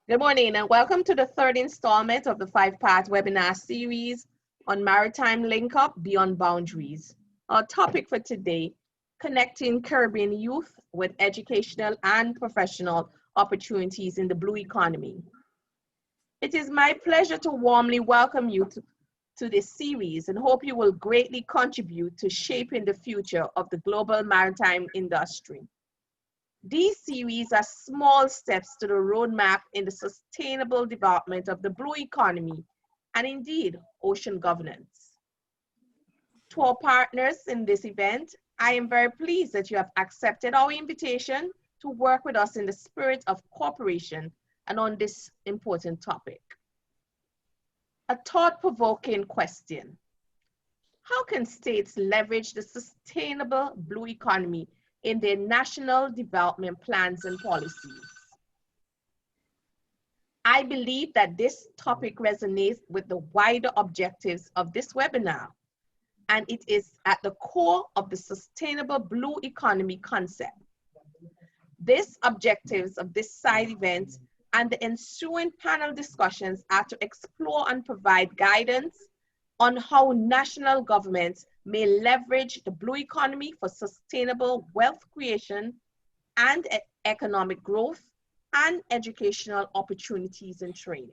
Good morning and welcome to the third installment of the five-part webinar series on Maritime Link Up Beyond Boundaries. Our topic for today, connecting Caribbean youth with educational and professional opportunities in the blue economy. It is my pleasure to warmly welcome you to this series and hope you will greatly contribute to shaping the future of the global maritime industry. These series are small steps to the roadmap in the sustainable development of the blue economy and indeed ocean governance. To our partners in this event, I am very pleased that you have accepted our invitation to work with us in the spirit of cooperation and on this important topic. A thought-provoking question. How can states leverage the sustainable blue economy in their national development plans and policies? I believe that this topic resonates with the wider objectives of this webinar, and it is at the core of the sustainable blue economy concept. These objectives of this side event and the ensuing panel discussions are to explore and provide guidance on how national governments may leverage the blue economy for sustainable wealth creation and economic growth and educational opportunities and training.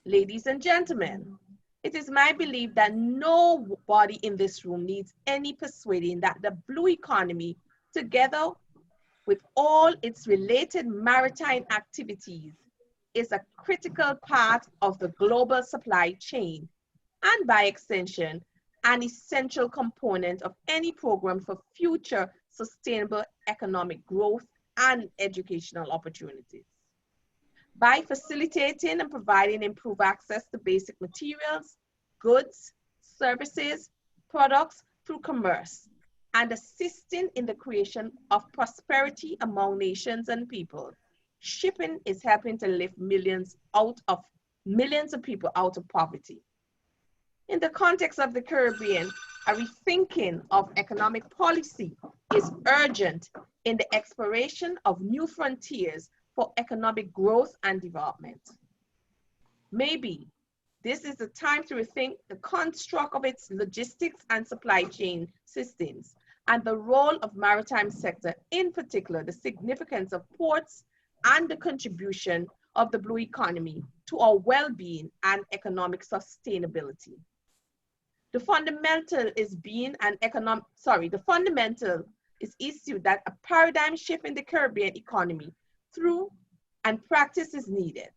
Ladies and gentlemen, it is my belief that nobody in this room needs any persuading that the blue economy, together with all its related maritime activities, is a critical part of the global supply chain and by extension, an essential component of any program for future sustainable economic growth and educational opportunities. By facilitating and providing improved access to basic materials, goods, services, products through commerce, and assisting in the creation of prosperity among nations and people, shipping is helping to lift millions of people out of poverty. In the context of the Caribbean, a rethinking of economic policy is urgent in the exploration of new frontiers for economic growth and development. Maybe this is the time to rethink the construct of its logistics and supply chain systems and the role of maritime sector, in particular, the significance of ports and the contribution of the blue economy to our well-being and economic sustainability. The fundamental is issued that a paradigm shift in the Caribbean economy through and practice is needed.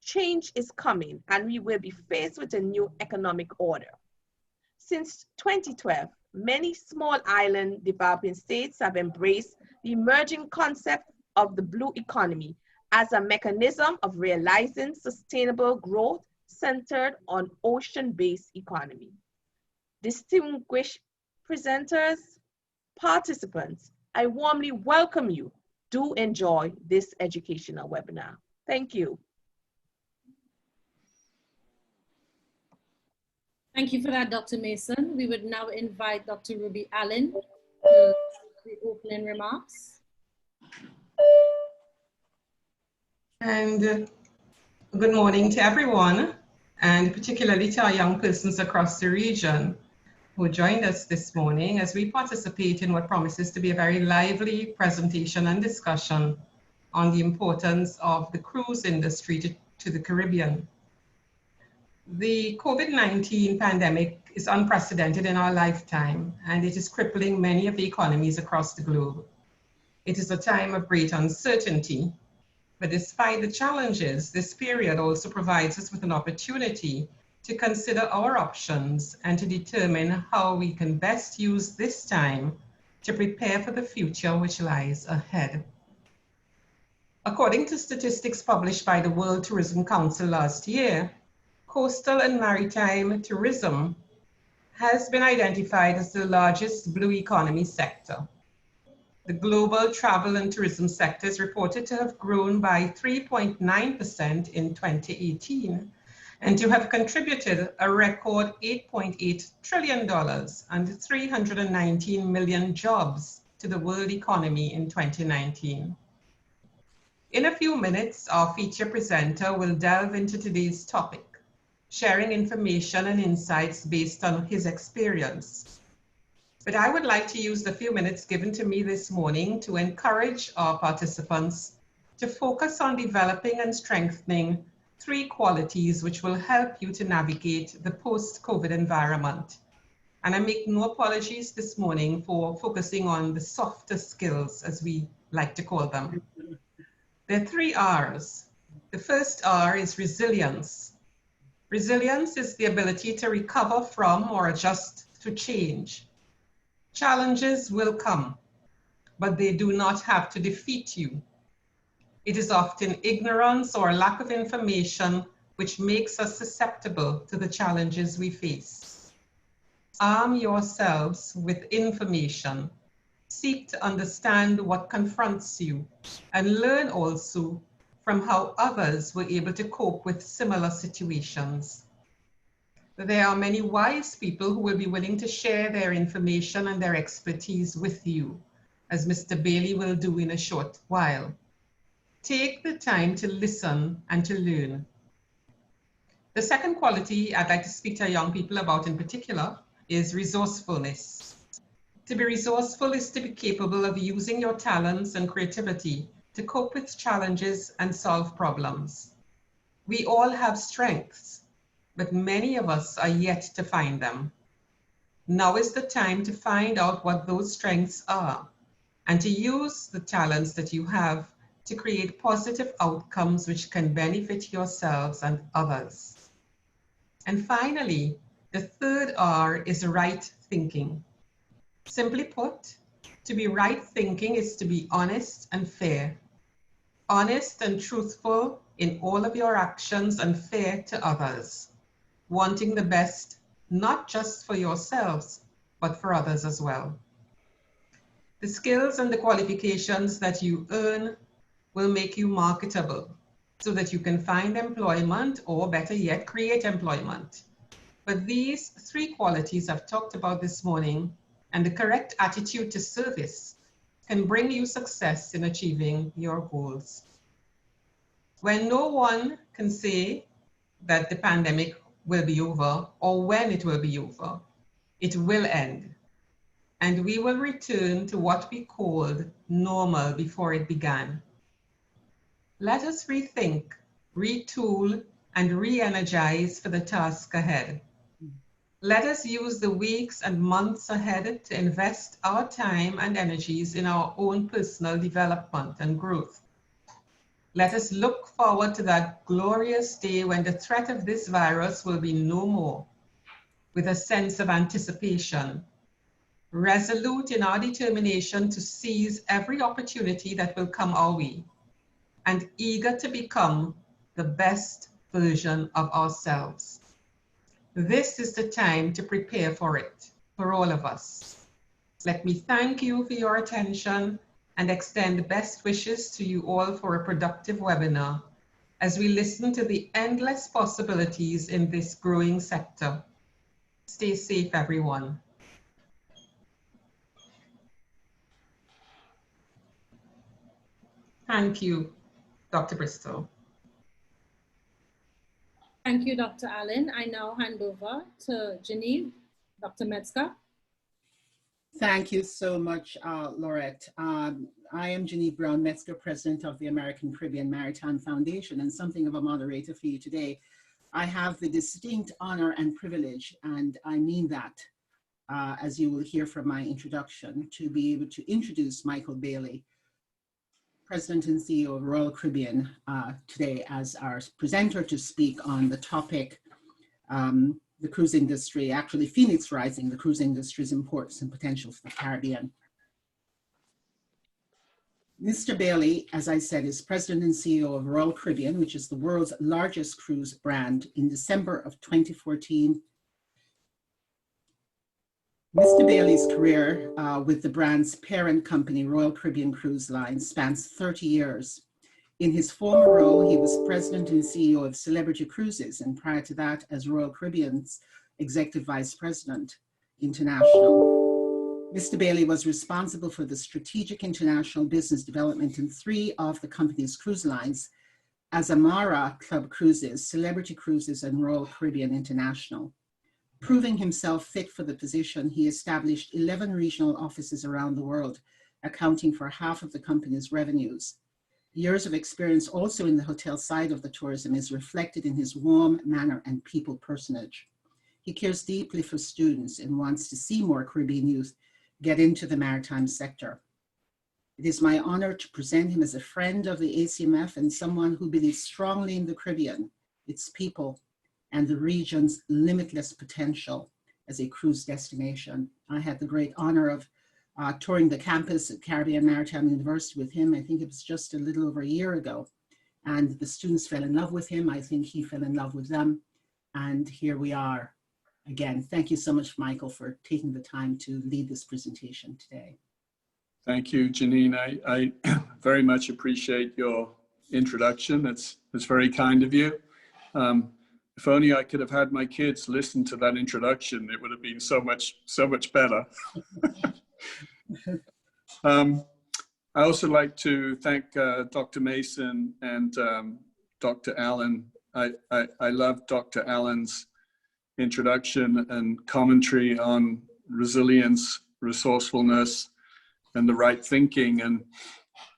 Change is coming and we will be faced with a new economic order. Since 2012, many small island developing states have embraced the emerging concept of the blue economy as a mechanism of realizing sustainable growth centered on ocean-based economy. Distinguished presenters, participants, I warmly welcome you. Do enjoy this educational webinar. Thank you. Thank you for that, Dr. Mason. We would now invite Dr. Ruby Allen to the opening remarks. And good morning to everyone, and particularly to our young persons across the region who joined us this morning as we participate in what promises to be a very lively presentation and discussion on the importance of the cruise industry to the Caribbean. The COVID-19 pandemic is unprecedented in our lifetime, and it is crippling many of the economies across the globe. It is a time of great uncertainty, but despite the challenges, this period also provides us with an opportunity to consider our options and to determine how we can best use this time to prepare for the future which lies ahead. According to statistics published by the World Tourism Council last year, coastal and maritime tourism has been identified as the largest blue economy sector. The global travel and tourism sector is reported to have grown by 3.9% in 2018 and to have contributed a record $8.8 trillion and 319 million jobs to the world economy in 2019. In a few minutes, our feature presenter will delve into today's topic, sharing information and insights based on his experience. But I would like to use the few minutes given to me this morning to encourage our participants to focus on developing and strengthening 3 qualities which will help you to navigate the post-COVID environment. And I make no apologies this morning for focusing on the softer skills, as we like to call them. There are 3 R's. The first R is resilience. Resilience is the ability to recover from or adjust to change. Challenges will come, but they do not have to defeat you. It is often ignorance or lack of information which makes us susceptible to the challenges we face. Arm yourselves with information. Seek to understand what confronts you and learn also from how others were able to cope with similar situations. There are many wise people who will be willing to share their information and their expertise with you, as Mr. Bayley will do in a short while. Take the time to listen and to learn. The second quality I'd like to speak to young people about in particular is resourcefulness. To be resourceful is to be capable of using your talents and creativity to cope with challenges and solve problems. We all have strengths, but many of us are yet to find them. Now is the time to find out what those strengths are and to use the talents that you have to create positive outcomes which can benefit yourselves and others. And finally, the third R is right thinking. Simply put, to be right thinking is to be honest and fair. Honest and truthful in all of your actions and fair to others. Wanting the best, not just for yourselves, but for others as well. The skills and the qualifications that you earn will make you marketable so that you can find employment or better yet, create employment. But these 3 qualities I've talked about this morning and the correct attitude to service can bring you success in achieving your goals. When no one can say that the pandemic will be over or when it will be over, it will end. And we will return to what we called normal before it began. Let us rethink, retool, and re-energize for the task ahead. Let us use the weeks and months ahead to invest our time and energies in our own personal development and growth. Let us look forward to that glorious day when the threat of this virus will be no more, with a sense of anticipation, resolute in our determination to seize every opportunity that will come our way, and eager to become the best version of ourselves. This is the time to prepare for it, for all of us. Let me thank you for your attention and extend best wishes to you all for a productive webinar as we listen to the endless possibilities in this growing sector. Stay safe, everyone. Thank you, Dr. Bristol. Thank you, Dr. Allen. I now hand over to Genevieve, Dr. Metzger. Thank you so much, Laurette. I am Genevieve Brown Metzger, President of the American Caribbean Maritime Foundation, and something of a moderator for you today. I have the distinct honor and privilege, and I mean that, as you will hear from my introduction, to be able to introduce Michael Bayley, President and CEO of Royal Caribbean, today as our presenter to speak on the topic, the cruise industry, actually Phoenix Rising, the cruise industry's importance and potential for the Caribbean. Mr. Bayley, as I said, is President and CEO of Royal Caribbean, which is the world's largest cruise brand. In December of 2014, Mr. Bayley's career with the brand's parent company, Royal Caribbean Cruise Line, spans 30 years. In his former role, he was president and CEO of Celebrity Cruises, and prior to that, as Royal Caribbean's executive vice president international. Mr. Bayley was responsible for the strategic international business development in 3 of the company's cruise lines, Azamara Club Cruises, Celebrity Cruises, and Royal Caribbean International. Proving himself fit for the position, he established 11 regional offices around the world, accounting for half of the company's revenues. Years of experience also in the hotel side of the tourism is reflected in his warm manner and people personage. He cares deeply for students and wants to see more Caribbean youth get into the maritime sector. It is my honor to present him as a friend of the ACMF and someone who believes strongly in the Caribbean, its people, and the region's limitless potential as a cruise destination. I had the great honor of touring the campus at Caribbean Maritime University with him. I think it was just a little over a year ago. And the students fell in love with him. I think he fell in love with them. And here we are. Again, thank you so much, Michael, for taking the time to lead this presentation today. Thank you, Janine. I very much appreciate your introduction. It's very kind of you. If only I could have had my kids listen to that introduction, it would have been so much better. I also like to thank Dr. Mason and Dr. Allen. I love Dr. Allen's introduction and commentary on resilience, resourcefulness, and the right thinking. And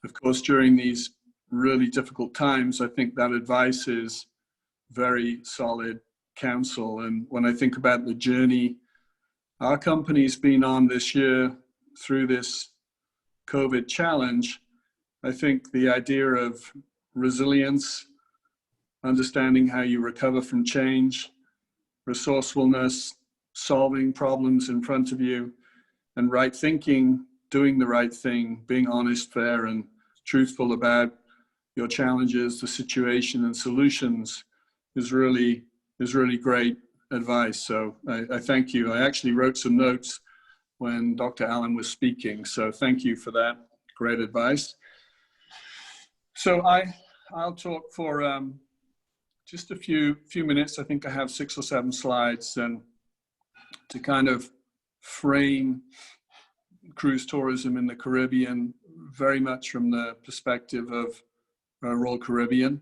of course, during these really difficult times, I think that advice is very solid counsel. And when I think about the journey our company's been on this year through this COVID challenge, I think the idea of resilience, understanding how you recover from change, resourcefulness, solving problems in front of you, and right thinking, doing the right thing, being honest, fair, and truthful about your challenges, the situation, and solutions is really great advice. So I thank you. I actually wrote some notes when Dr. Allen was speaking, so thank you for that great advice. So I'll talk for just a few minutes. I think I have 6 or 7 slides, and to kind of frame cruise tourism in the Caribbean very much from the perspective of Royal Caribbean.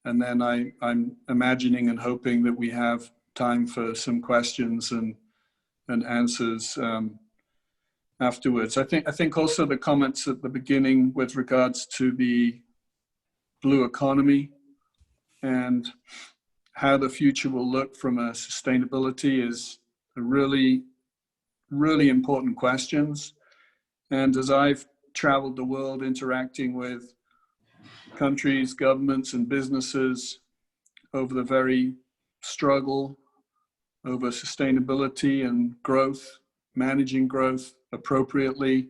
And then I'm imagining and hoping that we have time for some questions and answers afterwards. I think also the comments at the beginning with regards to the blue economy and how the future will look from a sustainability is a really important questions. And as I've traveled the world interacting with countries, governments, and businesses over the very struggle over sustainability and growth, managing growth appropriately,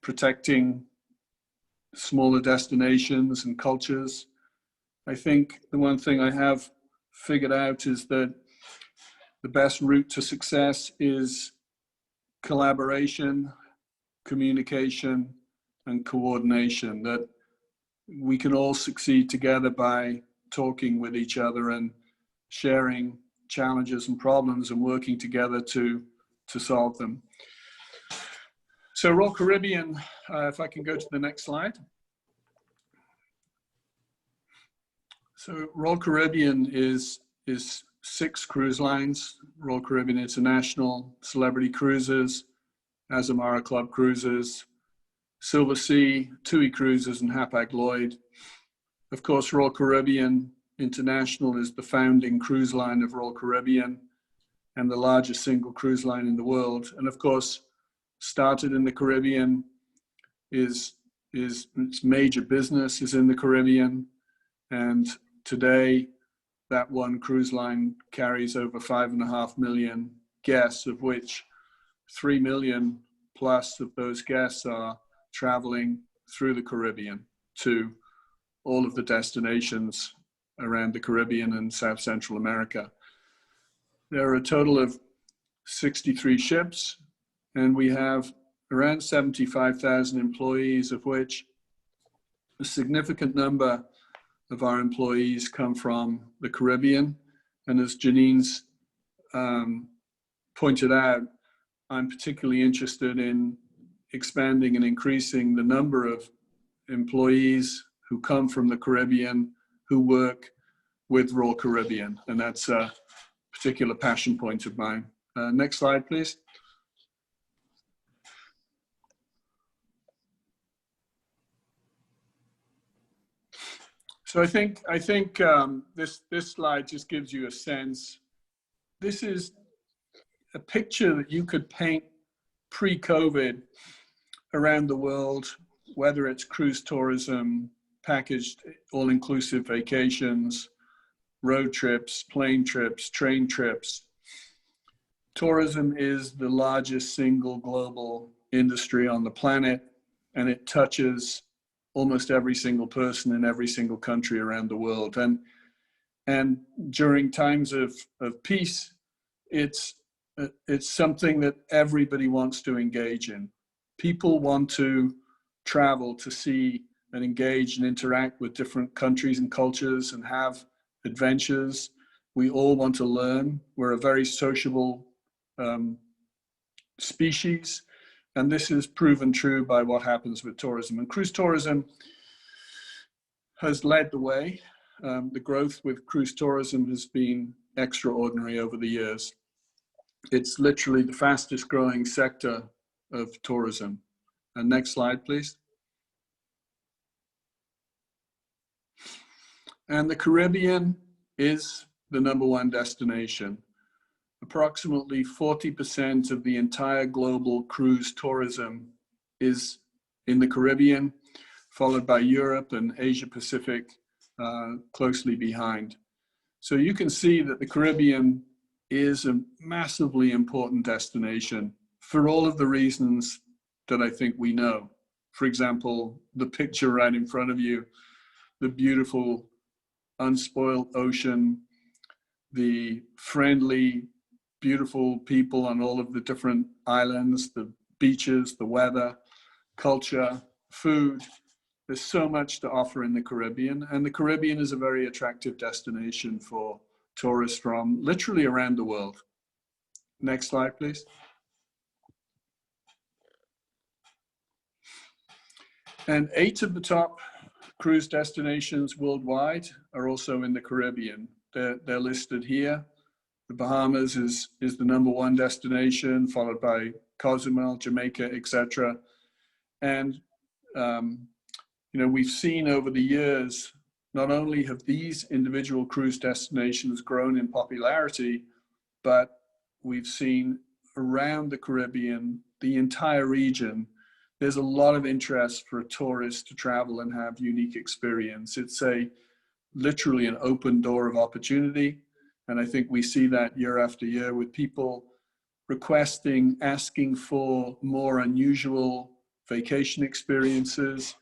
protecting smaller destinations and cultures, I think the one thing I have figured out is that the best route to success is collaboration, communication, and coordination, that we can all succeed together by talking with each other and sharing challenges and problems and working together to solve them. So Royal Caribbean, if I can go to the next slide. So Royal Caribbean is 6 cruise lines: Royal Caribbean International, Celebrity Cruises, Azamara Club Cruises, Silver Sea, TUI Cruises, and Hapag-Lloyd. Of course, Royal Caribbean International is the founding cruise line of Royal Caribbean and the largest single cruise line in the world. And of course, started in the Caribbean, its major business is in the Caribbean. And today, that one cruise line carries over 5.5 million guests, of which 3 million plus of those guests are traveling through the Caribbean to all of the destinations around the Caribbean and South Central America. There are a total of 63 ships, and we have around 75,000 employees, of which a significant number of our employees come from the Caribbean. And as Janine's pointed out, I'm particularly interested in expanding and increasing the number of employees who come from the Caribbean who work with Royal Caribbean, and that's a particular passion point of mine. Next slide, please. So I think this slide just gives you a sense. This is a picture that you could paint pre-COVID around the world, whether it's cruise tourism, packaged all-inclusive vacations, road trips, plane trips, train trips. Tourism is the largest single global industry on the planet, and it touches almost every single person in every single country around the world. And during times of peace, it's something that everybody wants to engage in. People want to travel to see and engage and interact with different countries and cultures and have adventures. We all want to learn. We're a very sociable species, and this is proven true by what happens with tourism. And cruise tourism has led the way. The growth with cruise tourism has been extraordinary over the years. It's literally the fastest growing sector of tourism. And next slide, please. And the Caribbean is the #1 destination. Approximately 40% of the entire global cruise tourism is in the Caribbean, followed by Europe and Asia Pacific closely behind. So you can see that the Caribbean is a massively important destination for all of the reasons that I think we know. For example, the picture right in front of you, the beautiful, unspoiled ocean, the friendly, beautiful people on all of the different islands, the beaches, the weather, culture, food. There's so much to offer in the Caribbean, and the Caribbean is a very attractive destination for tourists from literally around the world. Next slide, please. And 8 of the top cruise destinations worldwide are also in the Caribbean. They're listed here. The Bahamas is the #1 destination, followed by Cozumel, Jamaica, etc. And you know, we've seen over the years, not only have these individual cruise destinations grown in popularity, but we've seen around the Caribbean, the entire region, there's a lot of interest for tourists to travel and have unique experience. It's literally an open door of opportunity. And I think we see that year after year with people requesting, asking for more unusual vacation experiences,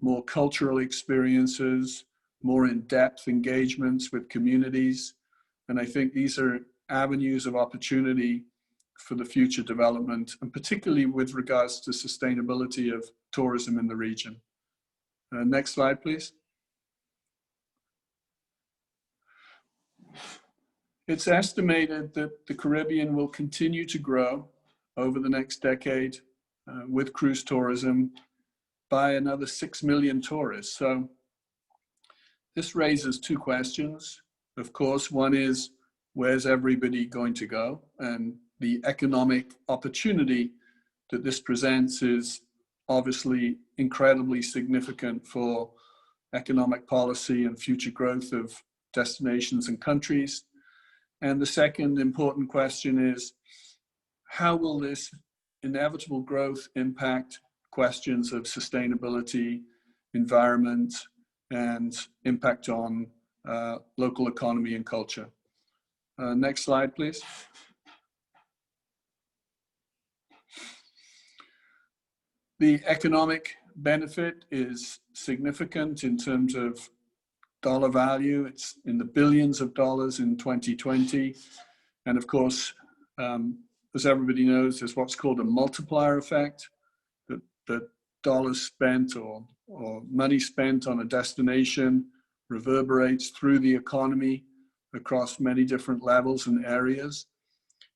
more cultural experiences, more in-depth engagements with communities. And I think these are avenues of opportunity for the future development, and particularly with regards to sustainability of tourism in the region. Next slide, please. It's estimated that the Caribbean will continue to grow over the next decade with cruise tourism by another 6 million tourists. So this raises 2 questions. Of course, one is, where's everybody going to go? And the economic opportunity that this presents is obviously incredibly significant for economic policy and future growth of destinations and countries. And the second important question is, how will this inevitable growth impact questions of sustainability, environment, and impact on local economy and culture? Next slide, please. The economic benefit is significant in terms of dollar value. It's in the billions of dollars in 2020. And of course, as everybody knows, there's what's called a multiplier effect, that dollars spent or money spent on a destination reverberates through the economy across many different levels and areas.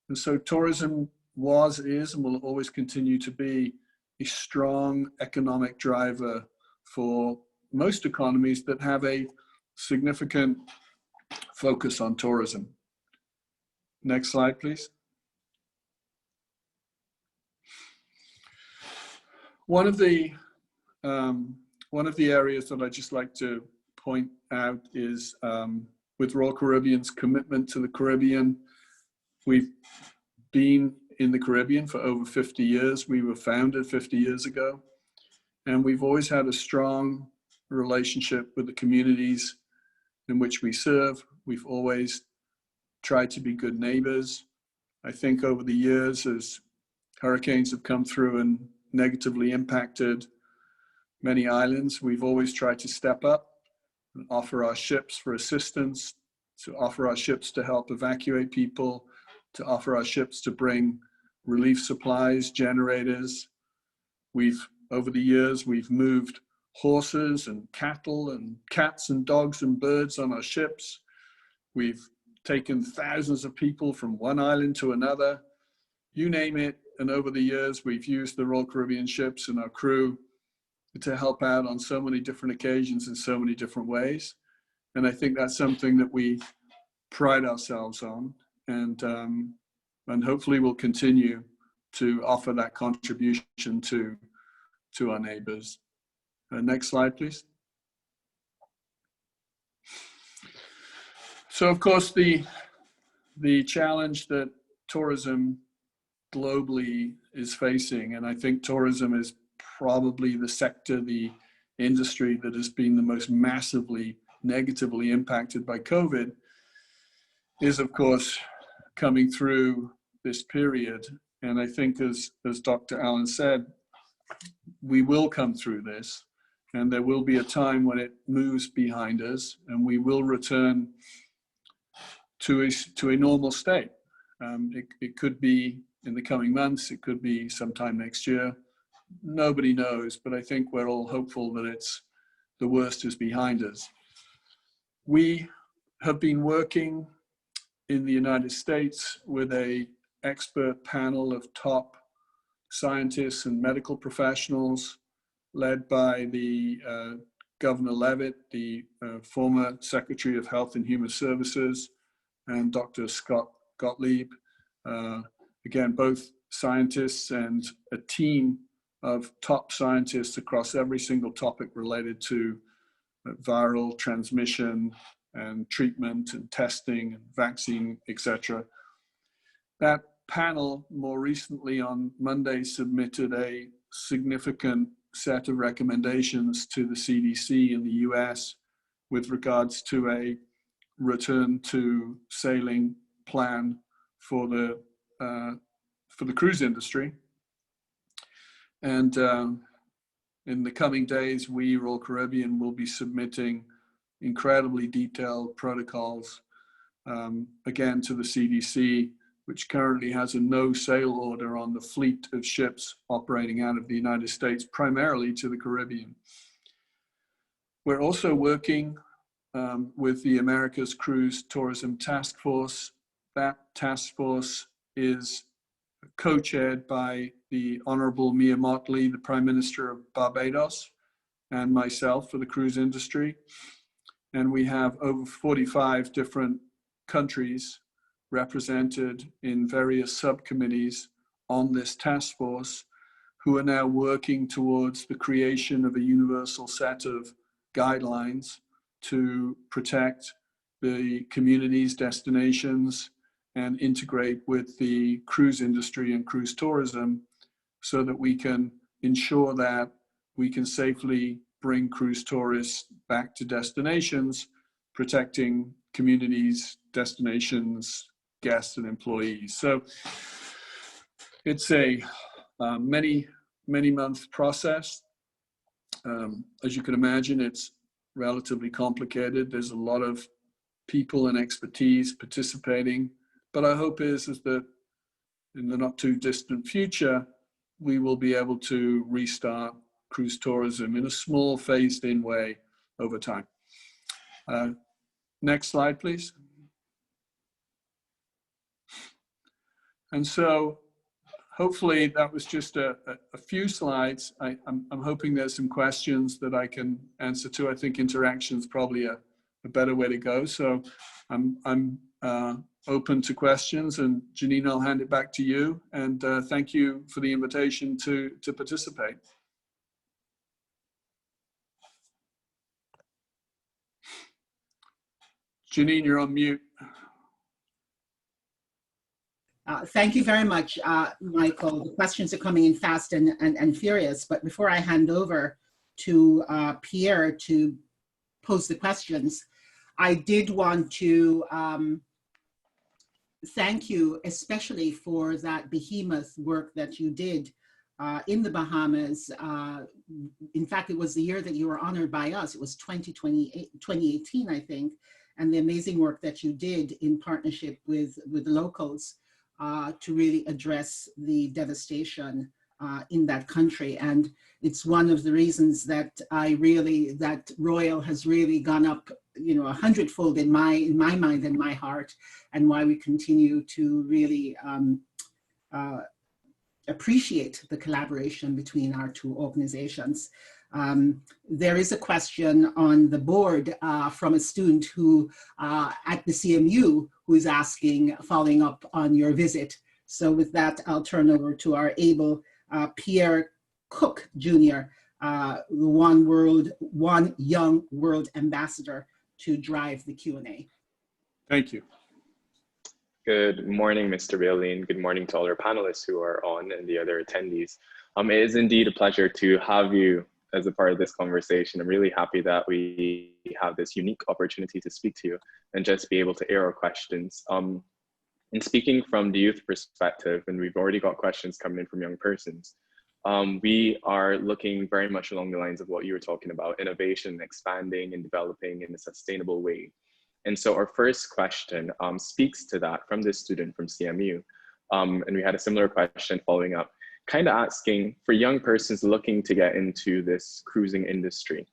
And so tourism was, is, and will always continue to be a strong economic driver for most economies that have a significant focus on tourism. Next slide, please. One of the areas that I'd just like to point out is with Royal Caribbean's commitment to the Caribbean. We've been in the Caribbean for over 50 years. We were founded 50 years ago, and we've always had a strong relationship with the communities in which we serve. We've always tried to be good neighbors. I think over the years, as hurricanes have come through and negatively impacted many islands, we've always tried to step up and offer our ships for assistance, to offer our ships to help evacuate people, to offer our ships to bring relief supplies, generators. Over the years, we've moved horses and cattle and cats and dogs and birds on our ships. We've taken thousands of people from one island to another, you name it. And over the years, we've used the Royal Caribbean ships and our crew to help out on so many different occasions in so many different ways. And I think that's something that we pride ourselves on, and hopefully we'll continue to offer that contribution to our neighbors. Next slide, please. So of course, the challenge that tourism globally is facing, and I think tourism is probably the sector, the industry that has been the most massively negatively impacted by COVID, is of course coming through this period. And I think as Dr. Allen said, we will come through this, and there will be a time when it moves behind us and we will return to a normal state. It could be in the coming months, it could be sometime next year. Nobody knows, but I think we're all hopeful that the worst is behind us. We have been working in the United States with an expert panel of top scientists and medical professionals led by the Governor Levitt, the former Secretary of Health and Human Services, and Dr. Scott Gottlieb. Again, both scientists and a team of top scientists across every single topic related to viral transmission and treatment and testing and vaccine, etc. That panel more recently on Monday submitted a significant set of recommendations to the CDC in the US with regards to a return to sailing plan for the cruise industry. And in the coming days, we, Royal Caribbean, will be submitting incredibly detailed protocols, again, to the CDC, which currently has a no sail order on the fleet of ships operating out of the United States, primarily to the Caribbean. We're also working with the America's Cruise Tourism Task Force. That task force is co-chaired by the Honorable Mia Mottley, the Prime Minister of Barbados, and myself for the cruise industry. And we have over 45 different countries represented in various subcommittees on this task force, who are now working towards the creation of a universal set of guidelines to protect the communities, destinations, and integrate with the cruise industry and cruise tourism, so that we can ensure that we can safely bring cruise tourists back to destinations, protecting communities, destinations, guests, and employees. So it's a many-month process. As you can imagine, it's relatively complicated. There's a lot of people and expertise participating, but our hope is that in the not too distant future, we will be able to restart cruise tourism in a small phased in way over time. Next slide, please. And so hopefully that was just a few slides. I'm hoping there's some questions that I can answer to. I think interaction is probably a better way to go. So I'm open to questions, and Janine, I'll hand it back to you. And thank you for the invitation to participate. Janine, you're on mute. Thank you very much, Michael. The questions are coming in fast and furious, but before I hand over to Pierre to pose the questions, I did want to thank you especially for that behemoth work that you did in the Bahamas. In fact, it was the year that you were honored by us. It was 2018, I think, and the amazing work that you did in partnership with locals to really address the devastation in that country. And it's one of the reasons that that Royal has really gone up, 100-fold in my mind and my heart, and why we continue to really appreciate the collaboration between our two organizations. There is a question on the board from a student who at the CMU who is asking, following up on your visit. So with that, I'll turn over to our able Pierre Cook Jr., one young world ambassador, to drive the Q&A. Thank you. Good morning, Mr. Bayley, and good morning to all our panelists who are on and the other attendees. It is indeed a pleasure to have you as a part of this conversation. I'm really happy that we have this unique opportunity to speak to you and just be able to air our questions. In speaking from the youth perspective, and we've already got questions coming in from young persons, we are looking very much along the lines of what you were talking about, innovation, expanding and developing in a sustainable way. And so our first question speaks to that from this student from CMU. And we had a similar question following up, kind of asking for young persons looking to get into this cruising industry,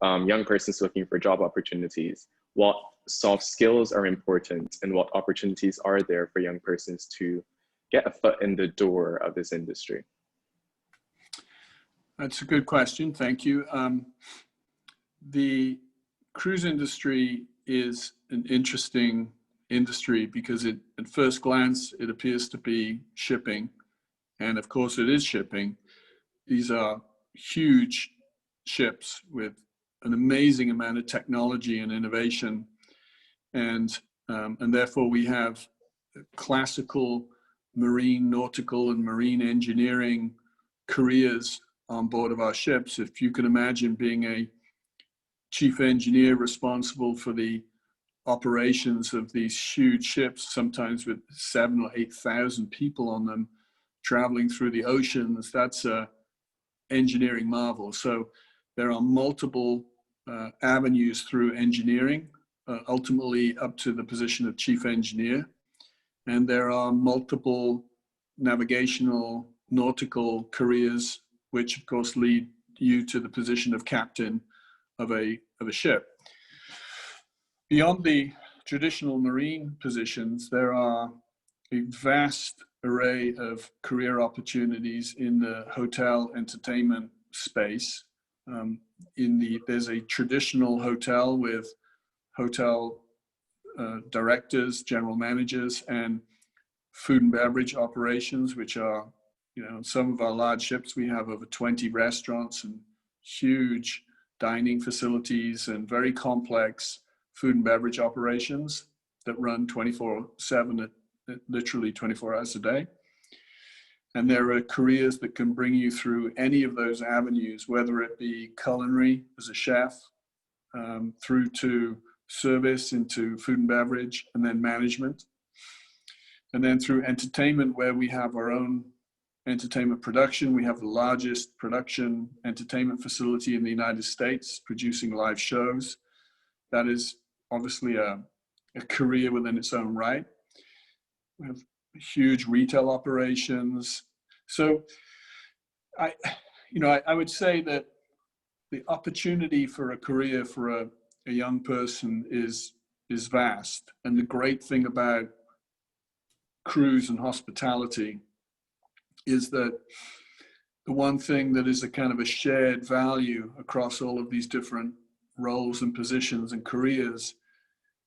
young persons looking for job opportunities, what soft skills are important and what opportunities are there for young persons to get a foot in the door of this industry? That's a good question. Thank you. The cruise industry is an interesting industry because at first glance, it appears to be shipping. And of course it is shipping. These are huge ships with an amazing amount of technology and innovation. And therefore we have classical marine, nautical and marine engineering careers on board of our ships. If you can imagine being a chief engineer responsible for the operations of these huge ships, sometimes with 7,000 or 8,000 people on them, traveling through the oceans, that's a engineering marvel. So there are multiple avenues through engineering, ultimately up to the position of chief engineer. And there are multiple navigational, nautical careers, which of course lead you to the position of captain of a ship. Beyond the traditional marine positions, there are a vast array of career opportunities in the hotel entertainment space. There's a traditional hotel with hotel directors, general managers, and food and beverage operations, which are, on some of our large ships, we have over 20 restaurants and huge dining facilities and very complex food and beverage operations that run 24/7, literally 24 hours a day. And there are careers that can bring you through any of those avenues, whether it be culinary as a chef, through to service into food and beverage, and then management. And then through entertainment, where we have our own entertainment production. We have the largest production entertainment facility in the United States, producing live shows. That is obviously a career within its own right. We have huge retail operations. So I would say that the opportunity for a career for a young person is vast. And the great thing about cruise and hospitality is that the one thing that is a kind of a shared value across all of these different roles and positions and careers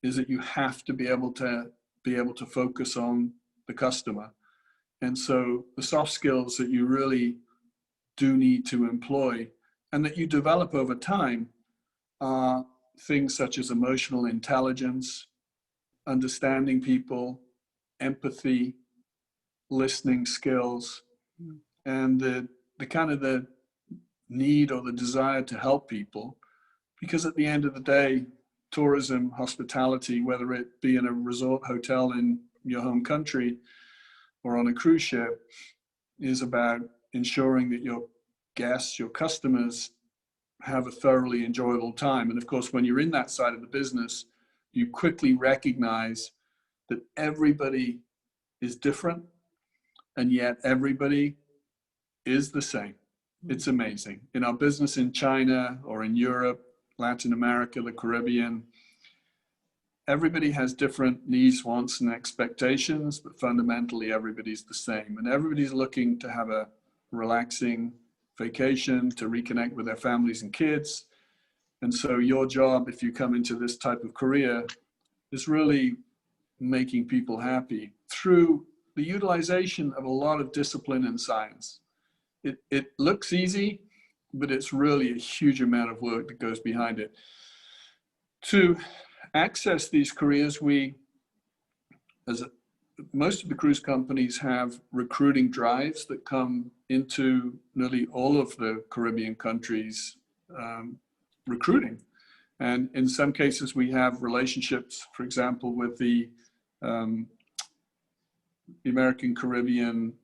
is that you have to be able to focus on the customer. And so the soft skills that you really do need to employ and that you develop over time are things such as emotional intelligence, understanding people, empathy, listening skills, and the kind of the need or the desire to help people. Because at the end of the day, tourism, hospitality, whether it be in a resort hotel in your home country or on a cruise ship, is about ensuring that your guests, your customers, have a thoroughly enjoyable time. And of course, when you're in that side of the business, you quickly recognize that everybody is different, and yet everybody is the same. It's amazing. In our business in China or in Europe, Latin America, the Caribbean, everybody has different needs, wants, and expectations, but fundamentally everybody's the same. And everybody's looking to have a relaxing vacation, to reconnect with their families and kids. And so your job, if you come into this type of career, is really making people happy through the utilization of a lot of discipline and science. It looks easy, but it's really a huge amount of work that goes behind it. To access these careers, most of the cruise companies have recruiting drives that come into nearly all of the Caribbean countries recruiting. And in some cases, we have relationships, for example, with the American Caribbean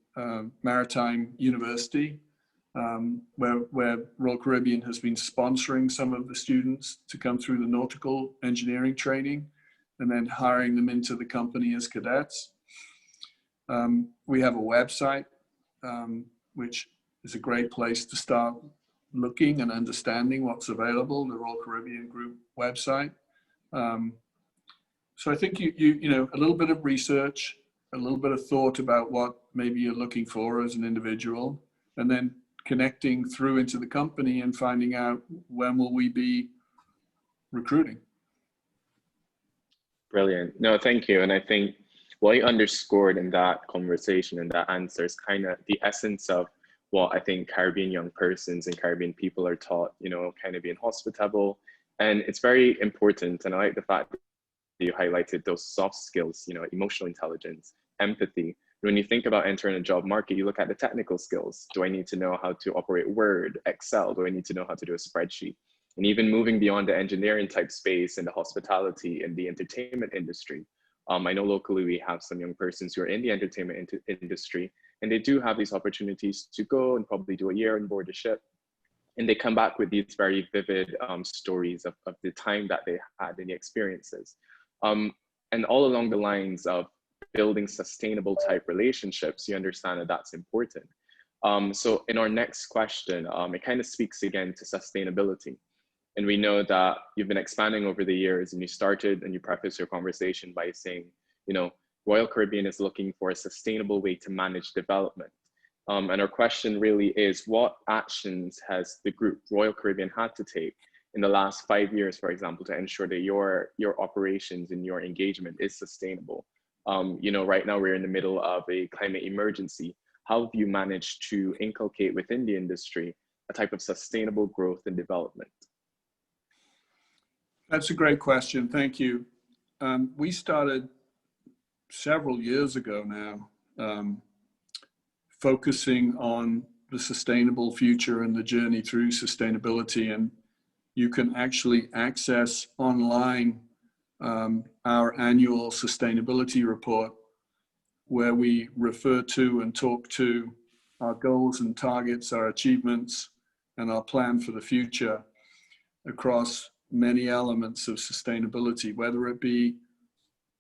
Maritime University, where Royal Caribbean has been sponsoring some of the students to come through the nautical engineering training and then hiring them into the company as cadets. We have a website, which is a great place to start looking and understanding what's available, the Royal Caribbean Group website. So I think you know, a little bit of research, a little bit of thought about what maybe you're looking for as an individual, and then connecting through into the company and finding out when will we be recruiting. Brilliant. No, thank you. And I think what you underscored in that conversation and that answer is kind of the essence of what I think Caribbean young persons and Caribbean people are taught, you know, kind of being hospitable. And it's very important. And I like the fact that you highlighted those soft skills, you know, emotional intelligence, empathy. When you think about entering a job market, you look at the technical skills. Do I need to know how to operate Word, Excel? Do I need to know how to do a spreadsheet? And even moving beyond the engineering type space in the hospitality and the entertainment industry. I know locally we have some young persons who are in the entertainment industry, and they do have these opportunities to go and probably do a year on board a ship. And they come back with these very vivid stories of the time that they had and the experiences. And all along the lines of building sustainable type relationships, you understand that that's important. So in our next question, it kind of speaks again to sustainability. And we know that you've been expanding over the years, and you started and you preface your conversation by saying, you know, Royal Caribbean is looking for a sustainable way to manage development. And our question really is, what actions has the group Royal Caribbean had to take in the last 5 years, for example, to ensure that your operations and your engagement is sustainable? You know, right now we're in the middle of a climate emergency. How have you managed to inculcate within the industry a type of sustainable growth and development? That's a great question. Thank you. We started several years ago now, focusing on the sustainable future and the journey through sustainability. And you can actually access online our annual sustainability report, where we refer to and talk to our goals and targets, our achievements, and our plan for the future across many elements of sustainability, whether it be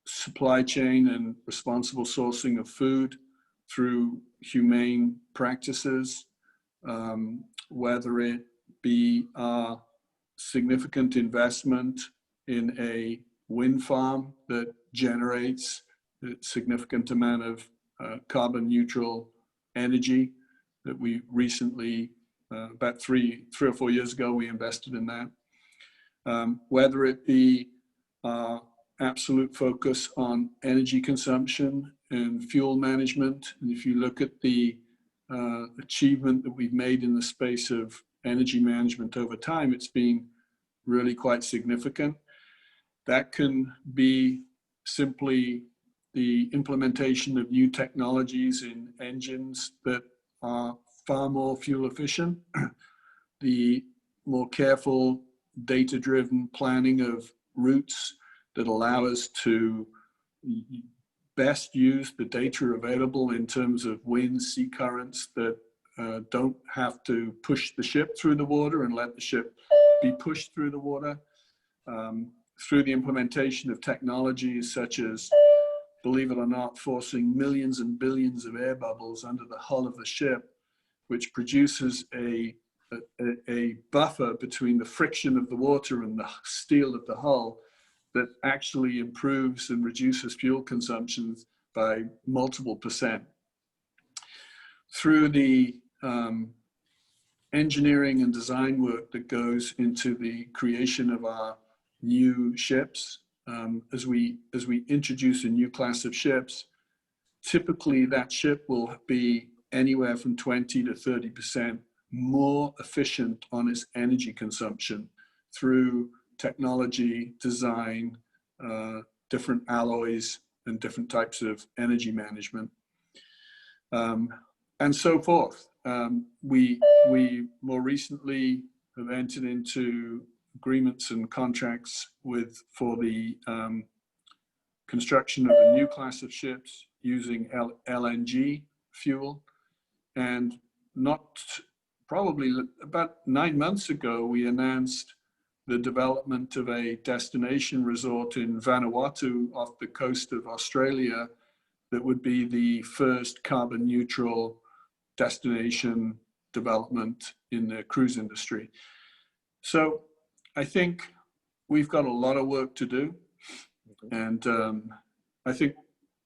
supply chain and responsible sourcing of food through humane practices, whether it be significant investment in a wind farm that generates a significant amount of carbon neutral energy that we recently, about three or 4 years ago, we invested in that. Whether it be absolute focus on energy consumption and fuel management. And if you look at the achievement that we've made in the space of energy management over time, it's been really quite significant. That can be simply the implementation of new technologies in engines that are far more fuel efficient, the more careful data-driven planning of routes that allow us to best use the data available in terms of winds, sea currents that don't have to push the ship through the water and let the ship be pushed through the water. Through the implementation of technologies such as, believe it or not, forcing millions and billions of air bubbles under the hull of the ship, which produces a buffer between the friction of the water and the steel of the hull that actually improves and reduces fuel consumption by multiple %. Through the engineering and design work that goes into the creation of our new ships, as we introduce a new class of ships, typically that ship will be anywhere from 20 to 30% more efficient on its energy consumption through technology, design, different alloys, and different types of energy management, and so forth. We more recently have entered into agreements and contracts for the construction of a new class of ships using LNG fuel. And probably about 9 months ago, we announced the development of a destination resort in Vanuatu off the coast of Australia that would be the first carbon neutral destination development in the cruise industry. So I think we've got a lot of work to do. And I think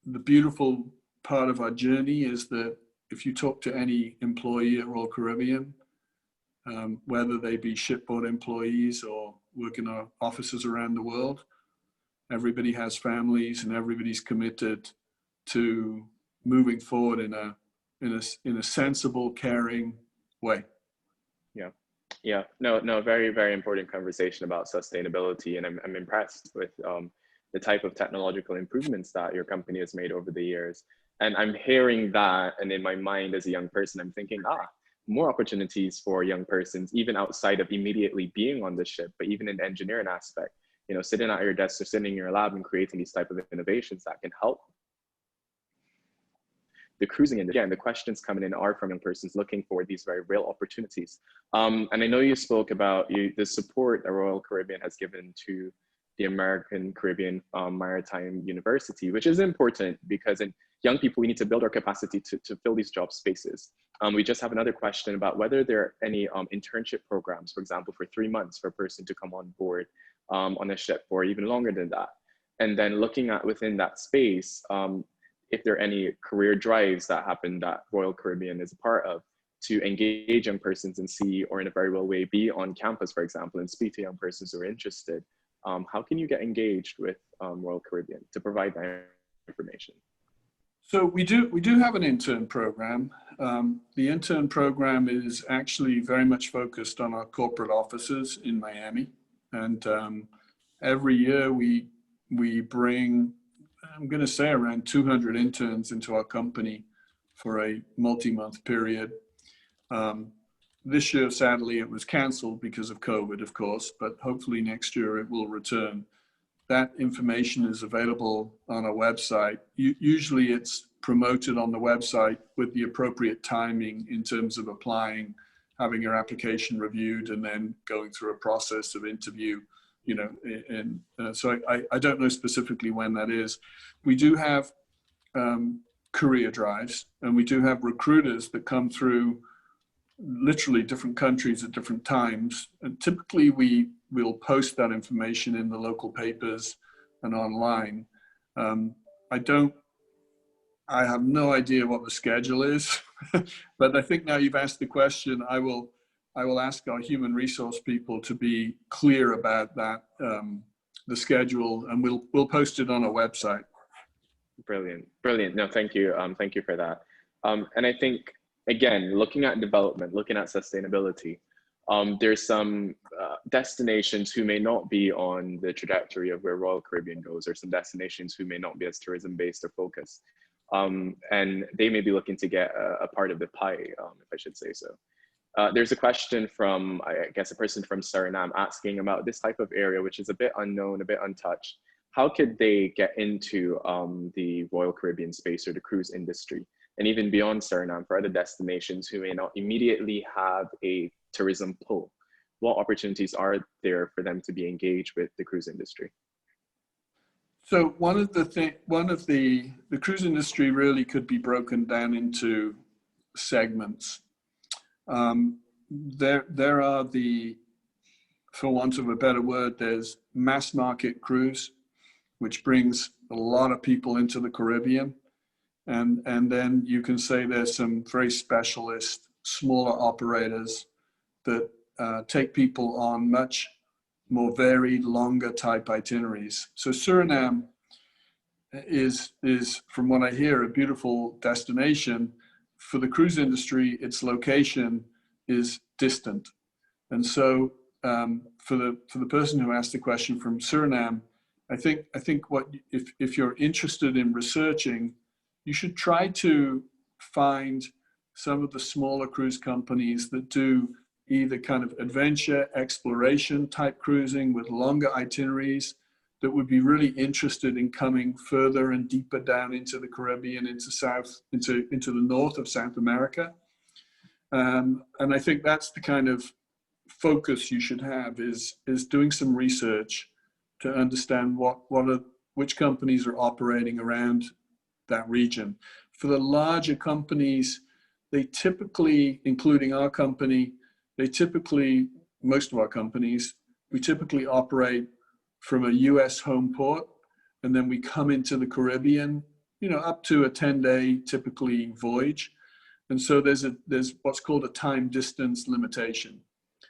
the beautiful part of our journey is that if you talk to any employee at Royal Caribbean, whether they be shipboard employees or work in our offices around the world, everybody has families and everybody's committed to moving forward in a sensible, caring way. Yeah, no, very, very important conversation about sustainability, and I'm impressed with the type of technological improvements that your company has made over the years. And I'm hearing that, and in my mind as a young person, I'm thinking, more opportunities for young persons, even outside of immediately being on the ship, but even in the engineering aspect, you know, sitting at your desk or sitting in your lab and creating these type of innovations that can help the cruising industry. Again, the questions coming in are from young persons looking for these very real opportunities. And I know you spoke about the support that Royal Caribbean has given to the American Caribbean Maritime University, which is important because in young people, we need to build our capacity to fill these job spaces. We just have another question about whether there are any internship programs, for example, for 3 months for a person to come on board on a ship, or even longer than that. And then looking at within that space, if there are any career drives that happen that Royal Caribbean is a part of to engage young persons and see, or in a very real way, be on campus, for example, and speak to young persons who are interested. How can you get engaged with Royal Caribbean to provide that information? So we do have an intern program. The intern program is actually very much focused on our corporate offices in Miami. And every year we bring, I'm going to say, around 200 interns into our company for a multi-month period. This year, sadly, it was canceled because of COVID, of course, but hopefully next year it will return. That information is available on our website. Usually it's promoted on the website with the appropriate timing in terms of applying, having your application reviewed, and then going through a process of interview, you know, and so I don't know specifically when that is. We do have career drives, and we do have recruiters that come through literally different countries at different times. And typically we will post that information in the local papers and online. I have no idea what the schedule is, but I think now you've asked the question, I will ask our human resource people to be clear about that, the schedule, and we'll post it on our website. Brilliant, brilliant. No, thank you. Thank you for that. And I think, again, looking at development, looking at sustainability, there's some destinations who may not be on the trajectory of where Royal Caribbean goes, or some destinations who may not be as tourism-based or focused. And they may be looking to get a part of the pie, if I should say so. There's a question from, I guess, a person from Suriname asking about this type of area, which is a bit unknown, a bit untouched. How could they get into the Royal Caribbean space or the cruise industry? And even beyond Suriname, for other destinations who may not immediately have a tourism pull, what opportunities are there for them to be engaged with the cruise industry? So the cruise industry really could be broken down into segments. There are the, for want of a better word, there's mass market cruise, which brings a lot of people into the Caribbean. And then you can say there's some very specialist, smaller operators that take people on much more varied, longer type itineraries. So Suriname is, from what I hear, a beautiful destination. For the cruise industry, its location is distant. And so for the person who asked the question from Suriname, I think what, if you're interested in researching, you should try to find some of the smaller cruise companies that do either kind of adventure exploration type cruising with longer itineraries that would be really interested in coming further and deeper down into the Caribbean, into the north of South America. And I think that's the kind of focus you should have, is doing some research to understand which companies are operating around that region. For the larger companies, they typically, including our company, most of our companies, we typically operate from a US home port, and then we come into the Caribbean, up to a 10-day typically voyage. And so there's what's called a time distance limitation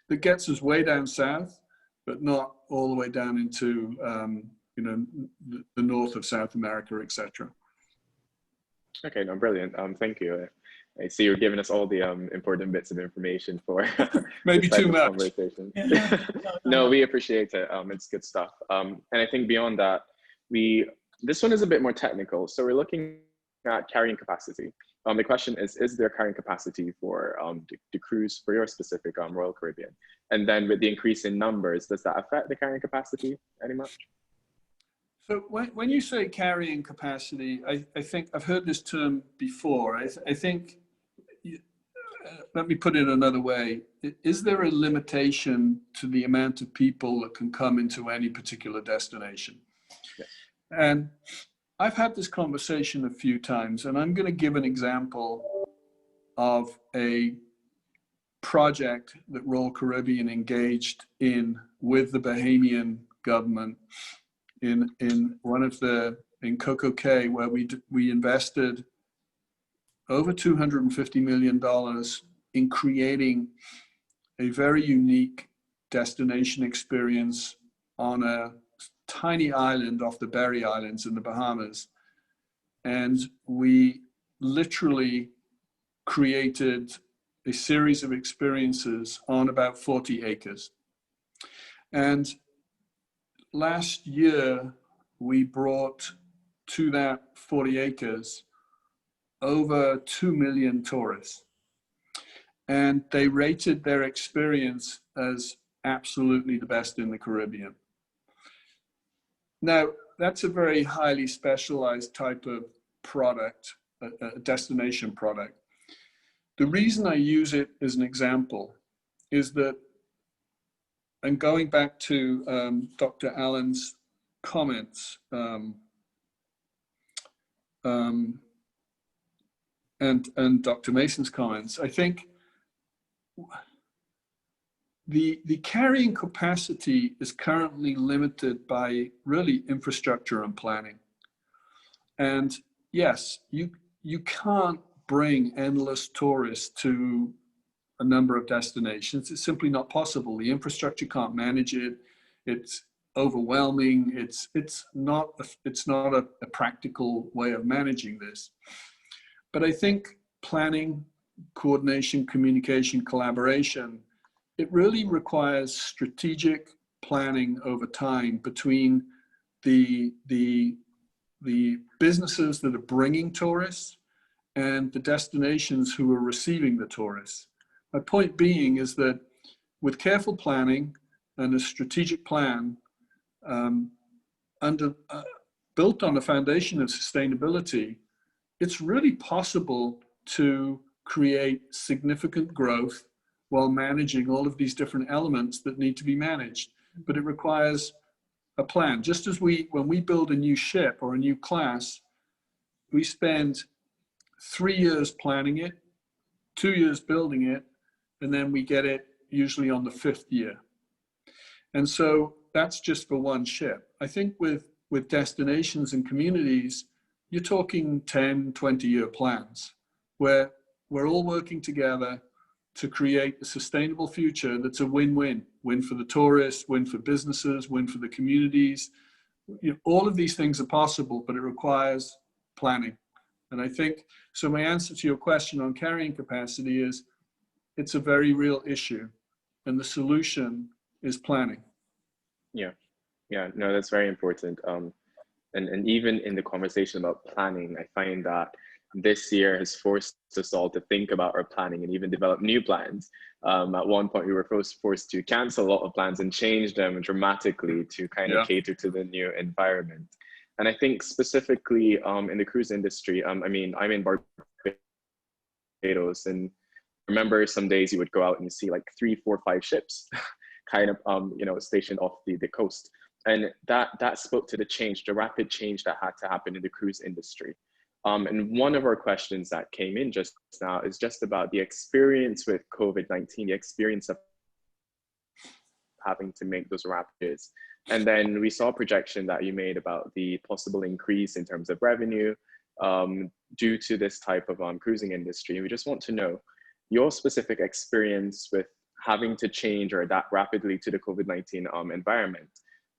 that gets us way down south, but not all the way down into the north of South America, etc. Okay, no, brilliant. Thank you. I see you're giving us all the important bits of information for maybe too much conversation. No, we appreciate it. It's good stuff. And I think beyond that, this one is a bit more technical. So we're looking at carrying capacity. The question is there carrying capacity for the cruise for your specific Royal Caribbean? And then with the increase in numbers, does that affect the carrying capacity any much? So when you say carrying capacity, I think I've heard this term before. I think, let me put it another way. Is there a limitation to the amount of people that can come into any particular destination? Yes. And I've had this conversation a few times, and I'm going to give an example of a project that Royal Caribbean engaged in with the Bahamian government in Coco Cay, where we invested over $250 million in creating a very unique destination experience on a tiny island off the Berry Islands in the Bahamas. And we literally created a series of experiences on about 40 acres. And last year, we brought to that 40 acres over 2 million tourists. And they rated their experience as absolutely the best in the Caribbean. Now, that's a very highly specialized type of product, a destination product. The reason I use it as an example is that, and going back to Dr. Allen's comments, and Dr. Mason's comments, I think the carrying capacity is currently limited by really infrastructure and planning. And yes, you can't bring endless tourists to a number of destinations. It's simply not possible. The infrastructure can't manage it. It's overwhelming. It's not a practical way of managing this. But I think planning, coordination, communication, collaboration, it really requires strategic planning over time between the businesses that are bringing tourists and the destinations who are receiving the tourists. My point being is that with careful planning and a strategic plan built on the foundation of sustainability, it's really possible to create significant growth while managing all of these different elements that need to be managed. But it requires a plan. Just as when we build a new ship or a new class, we spend 3 years planning it, 2 years building it, and then we get it usually on the 5th year. And so that's just for one ship. I think with destinations and communities, you're talking 10, 20-year plans where we're all working together to create a sustainable future that's a win-win. Win for the tourists, win for businesses, win for the communities. You know, all of these things are possible, but it requires planning. And I think, so my answer to your question on carrying capacity is, it's a very real issue. And the solution is planning. Yeah, no, that's very important. And even in the conversation about planning, I find that this year has forced us all to think about our planning and even develop new plans. At one point, we were forced to cancel a lot of plans and change them dramatically to kind of cater to the new environment. And I think specifically in the cruise industry, I mean, I'm in Barbados, and remember some days you would go out and see like 3, 4, 5 ships kind of, you know, stationed off the coast. And that spoke to the rapid change that had to happen in the cruise industry. And one of our questions that came in just now is just about the experience with COVID-19, the experience of having to make those rapids. And then we saw a projection that you made about the possible increase in terms of revenue due to this type of cruising industry. We just want to know your specific experience with having to change or adapt rapidly to the COVID-19 environment.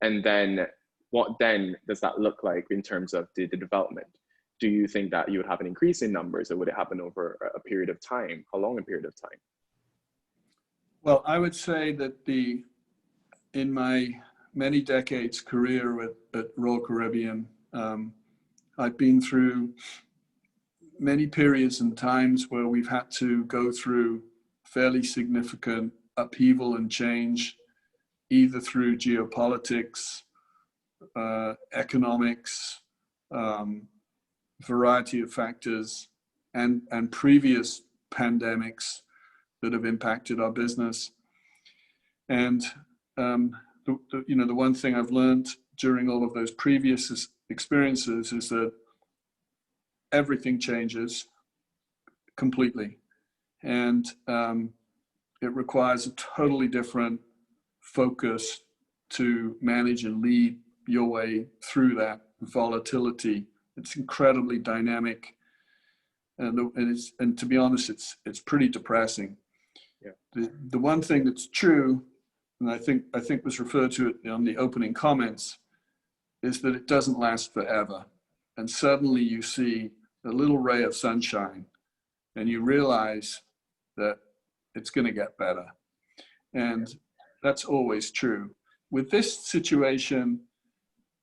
And then what then does that look like in terms of the development? Do you think that you would have an increase in numbers, or would it happen over a period of time? How long a period of time? Well, I would say that in my many decades career at Royal Caribbean, I've been through many periods and times where we've had to go through fairly significant upheaval and change, either through geopolitics, economics, variety of factors, and previous pandemics that have impacted our business. And the one thing I've learned during all of those previous experiences is that everything changes completely, and it requires a totally different focus to manage and lead your way through that volatility. It's incredibly dynamic, and to be honest, it's pretty depressing. Yeah. The one thing that's true, and I think was referred to it on the opening comments, is that it doesn't last forever. And suddenly you see a little ray of sunshine, and you realize that it's going to get better. And that's always true. With this situation,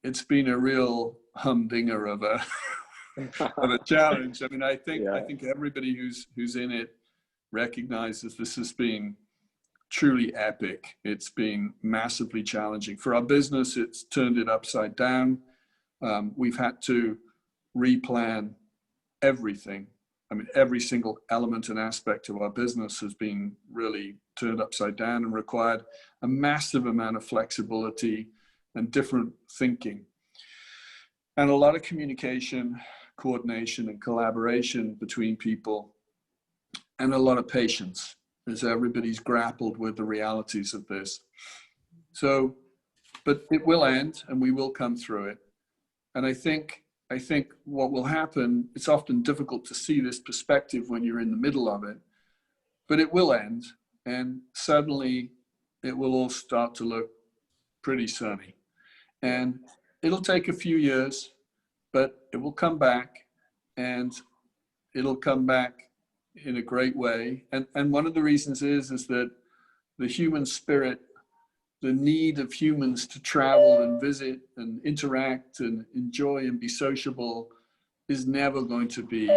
it's been a real humdinger of a challenge. I mean, I think everybody who's in it recognizes this has been truly epic. It's been massively challenging. For our business, it's turned it upside down. We've had to replan everything. I mean, every single element and aspect of our business has been really turned upside down and required a massive amount of flexibility and different thinking. And a lot of communication, coordination, and collaboration between people, and a lot of patience as everybody's grappled with the realities of this. So, but it will end, and we will come through it. And I think I think what will happen, it's often difficult to see this perspective when you're in the middle of it, but it will end, and suddenly it will all start to look pretty sunny. And it'll take a few years, but it will come back, and it'll come back in a great way. And one of the reasons is that the human spirit, the need of humans to travel and visit and interact and enjoy and be sociable is never going to be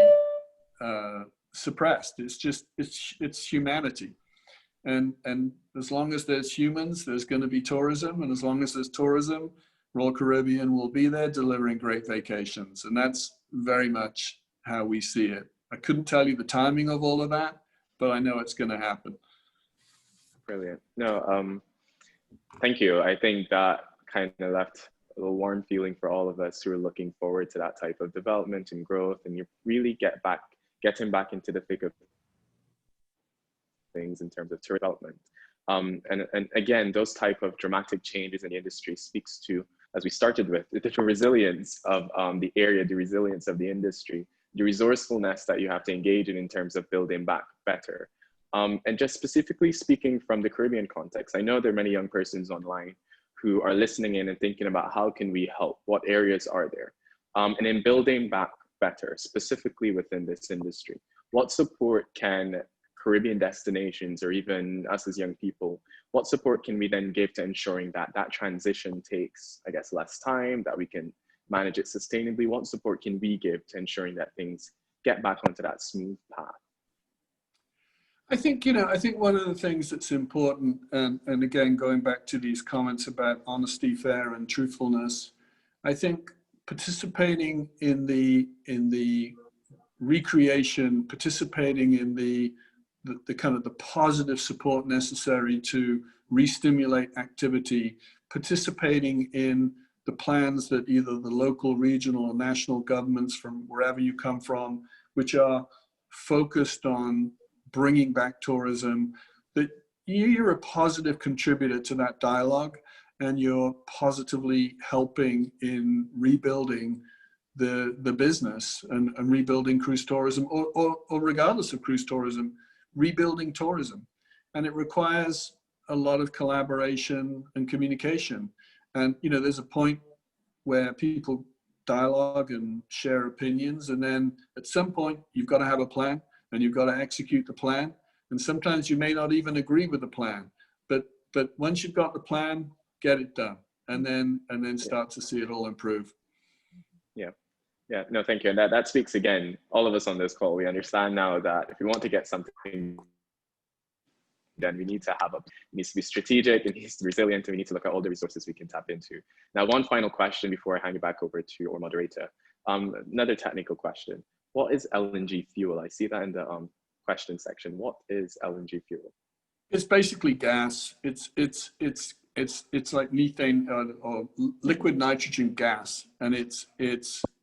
suppressed. It's just, it's humanity. And as long as there's humans, there's going to be tourism. And as long as there's tourism, Royal Caribbean will be there delivering great vacations. And that's very much how we see it. I couldn't tell you the timing of all of that, but I know it's going to happen. Brilliant. No, thank you. I think that kind of left a little warm feeling for all of us who are looking forward to that type of development and growth, and you really getting back into the thick of things in terms of tour development. And again, those type of dramatic changes in the industry speaks to, as we started with, the resilience of the area, the resilience of the industry, the resourcefulness that you have to engage in terms of building back better. And just specifically speaking from the Caribbean context, I know there are many young persons online who are listening in and thinking about how can we help, what areas are there? And in building back better, specifically within this industry, what support can Caribbean destinations, or even us as young people, what support can we then give to ensuring that that transition takes, I guess, less time, that we can manage it sustainably? What support can we give to ensuring that things get back onto that smooth path? I think, I think one of the things that's important, and again, going back to these comments about honesty, fair, and truthfulness, I think participating in the recreation, participating in the kind of the positive support necessary to re-stimulate activity, participating in the plans that either the local, regional, or national governments from wherever you come from, which are focused on bringing back tourism, that you're a positive contributor to that dialogue, and you're positively helping in rebuilding the business and rebuilding cruise tourism, or regardless of cruise tourism, rebuilding tourism. And it requires a lot of collaboration and communication. And there's a point where people dialogue and share opinions, and then at some point you've got to have a plan, and you've got to execute the plan. And sometimes you may not even agree with the plan, but once you've got the plan, get it done, and then start to see it all improve. Yeah, no, thank you. And that speaks again, all of us on this call, we understand now that if we want to get something, then we need to have it needs to be strategic, it needs to be resilient, and we need to look at all the resources we can tap into. Now, one final question before I hand you back over to our moderator. Another technical question. What is LNG fuel? I see that in the question section. What is LNG fuel? It's basically gas. It's like methane or liquid nitrogen gas, and it's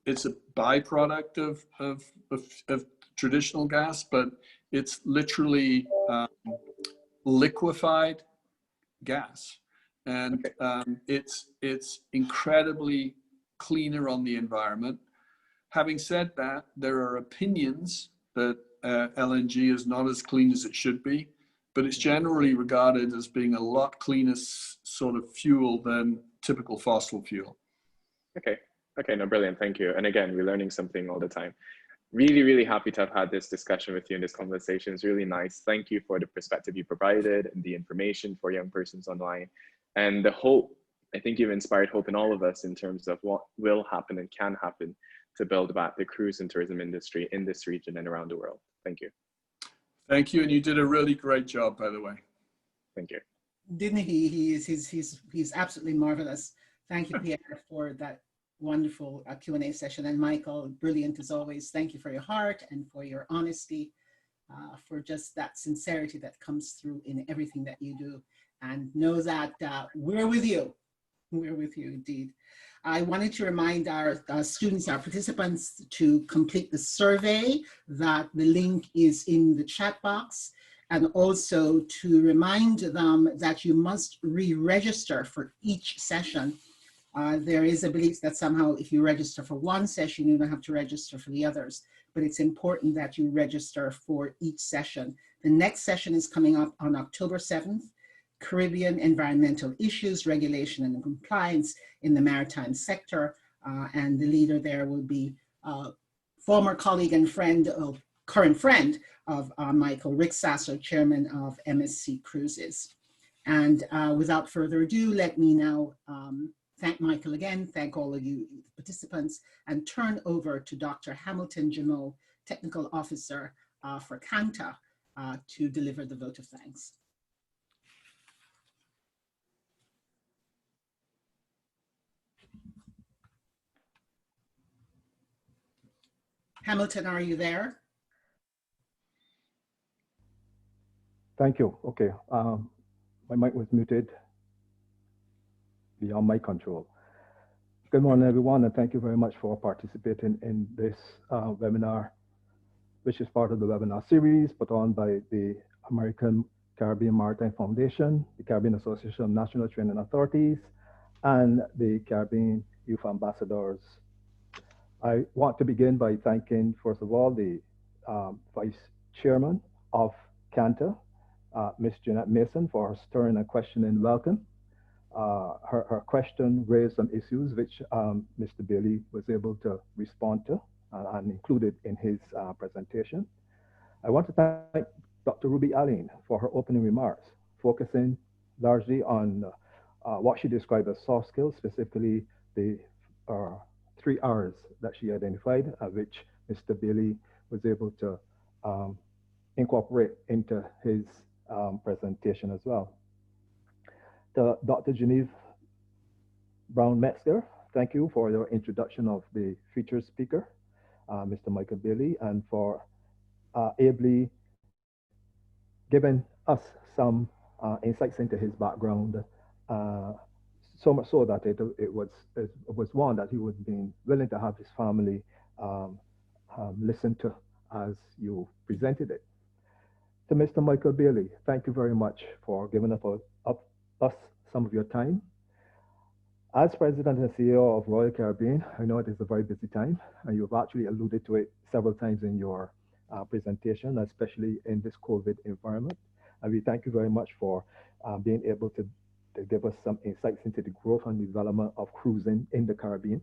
a byproduct of traditional gas, but it's literally liquefied gas, and it's incredibly cleaner on the environment. Having said that, there are opinions that LNG is not as clean as it should be, but it's generally regarded as being a lot cleaner sort of fuel than typical fossil fuel. Okay, no, brilliant, thank you. And again, we're learning something all the time. Really, really happy to have had this discussion with you, and this conversation is really nice. Thank you for the perspective you provided and the information for young persons online. And the hope, I think you've inspired hope in all of us in terms of what will happen and can happen to build back the cruise and tourism industry in this region and around the world. Thank you. Thank you, and you did a really great job, by the way. Thank you. Didn't he? He's absolutely marvelous. Thank you, Pierre, for that wonderful Q&A session. And Michael, brilliant as always. Thank you for your heart and for your honesty, for just that sincerity that comes through in everything that you do. And know that we're with you. We're with you indeed. I wanted to remind our students, our participants, to complete the survey. That the link is in the chat box, and also to remind them that you must re-register for each session. There is a belief that somehow if you register for one session, you don't have to register for the others, but it's important that you register for each session. The next session is coming up on October 7th, Caribbean Environmental Issues, Regulation and Compliance in the Maritime Sector. And the leader there will be former colleague and friend of, current friend of Michael Rick Sasso, Chairman of MSC Cruises. And without further ado, let me now thank Michael again, thank all of you participants, and turn over to Dr. Hamilton Jameau, Technical Officer for CANTA, to deliver the vote of thanks. Hamilton, are you there? Thank you. Okay, my mic was muted beyond my control. Good morning, everyone, and thank you very much for participating in this webinar, which is part of the webinar series put on by the American Caribbean Maritime Foundation, the Caribbean Association of National Training Authorities, and the Caribbean Youth Ambassadors. I want to begin by thanking, first of all, the Vice Chairman of CANTA, Ms. Jeanette Mason, for her stern and questioning welcome. Her question raised some issues which Mr. Bayley was able to respond to and included in his presentation. I want to thank Dr. Ruby Allen for her opening remarks, focusing largely on what she described as soft skills, specifically the 3 R's that she identified, which Mr. Bayley was able to incorporate into his presentation as well. To Dr. Genevieve Brown-Metzger, thank you for your introduction of the featured speaker, Mr. Michael Bayley, and for ably giving us some insights into his background, so much so that it was one that he would be willing to have his family listen to as you presented it. To Mr. Michael Bayley, thank you very much for giving us some of your time. As President and CEO of Royal Caribbean, I know it is a very busy time, and you've actually alluded to it several times in your presentation, especially in this COVID environment. And we thank you very much for being able to give us some insights into the growth and development of cruising in the Caribbean.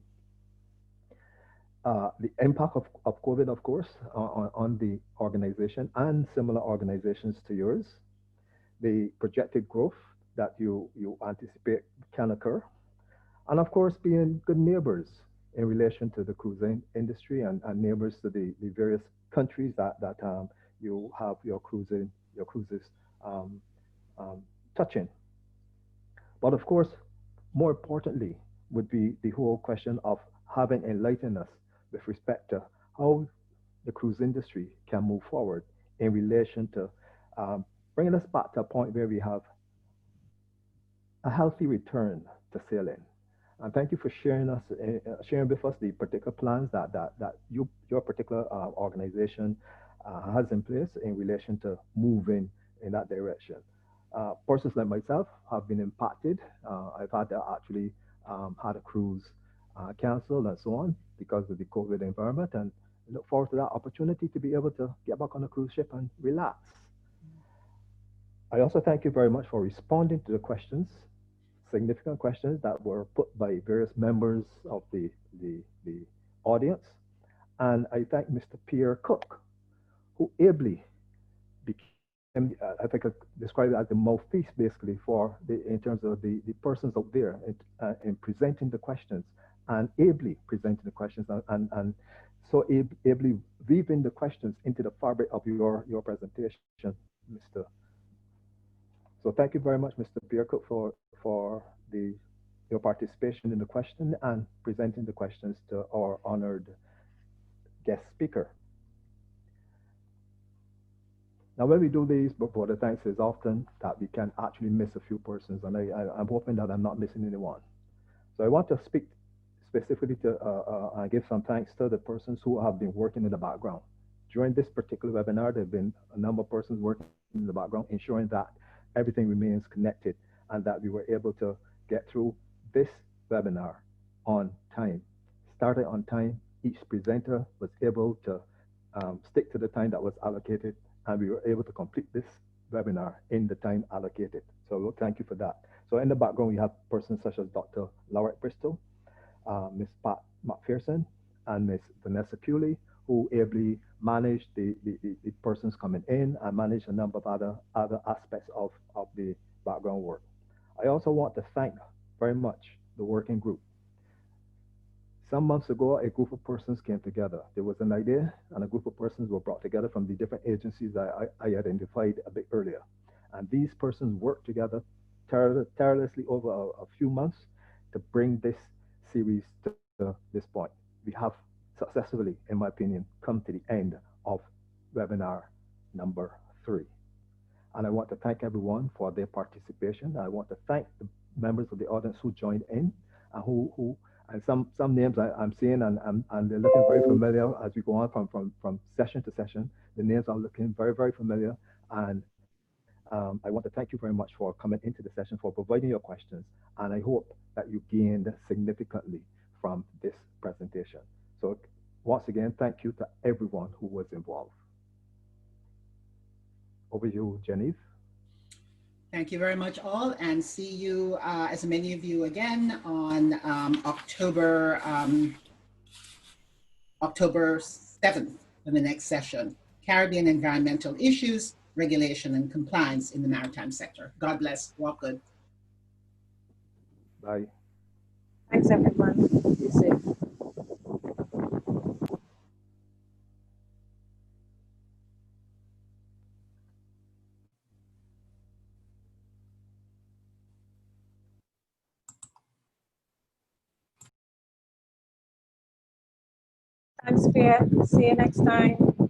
The impact of COVID, of course, on the organization and similar organizations to yours, the projected growth that you anticipate can occur, and of course, being good neighbors in relation to the cruising industry and neighbors to the various countries that you have your cruises touching. But of course, more importantly, would be the whole question of having enlightened us with respect to how the cruise industry can move forward in relation to bringing us back to a point where we have a healthy return to sailing. And thank you for sharing with us the particular plans that your particular organization has in place in relation to moving in that direction. Persons like myself have been impacted. I've had to actually had a cruise canceled and so on because of the COVID environment, and I look forward to that opportunity to be able to get back on a cruise ship and relax. I also thank you very much for responding to the questions, significant questions that were put by various members of the audience. And I thank Mr. Pierre Cook, who ably became, I think I describe it as the mouthpiece basically for in terms of the persons out there in presenting the questions and ably presenting the questions and so ably weaving the questions into the fabric of your presentation, Mr. So thank you very much, Mr. Pierre Cook, for your participation in the question and presenting the questions to our honored guest speaker. Now, when we do these vote of thanks, it's often that we can actually miss a few persons, and I'm hoping that I'm not missing anyone. So I want to speak specifically to and give some thanks to the persons who have been working in the background. During this particular webinar, there have been a number of persons working in the background, ensuring that everything remains connected and that we were able to get through this webinar on time. Started on time. Each presenter was able to stick to the time that was allocated, and we were able to complete this webinar in the time allocated. So we'll thank you for that. So in the background, we have persons such as Dr. Laurette Bristol, Ms. Pat McPherson, and Ms. Vanessa Cooley, who ably managed the persons coming in and managed a number of other aspects of the background work. I also want to thank very much the working group. Some months ago, a group of persons came together. There was an idea, and a group of persons were brought together from the different agencies I identified a bit earlier. And these persons worked together tirelessly over a few months to bring this series to this point. We have successfully, in my opinion, come to the end of webinar number 3. And I want to thank everyone for their participation. I want to thank the members of the audience who joined in and and some names I'm seeing and they're looking very familiar as we go on from session to session. The names are looking very, very familiar. And I want to thank you very much for coming into the session, for providing your questions. And I hope that you gained significantly from this presentation. So once again, thank you to everyone who was involved. Over to you, Genevieve. Thank you very much all, and see you, as many of you again, on October 7th for the next session, Caribbean Environmental Issues, Regulation and Compliance in the Maritime Sector. God bless. Walk good. Bye. Thanks, everyone. Be safe. Thanks, Pierre. See you next time.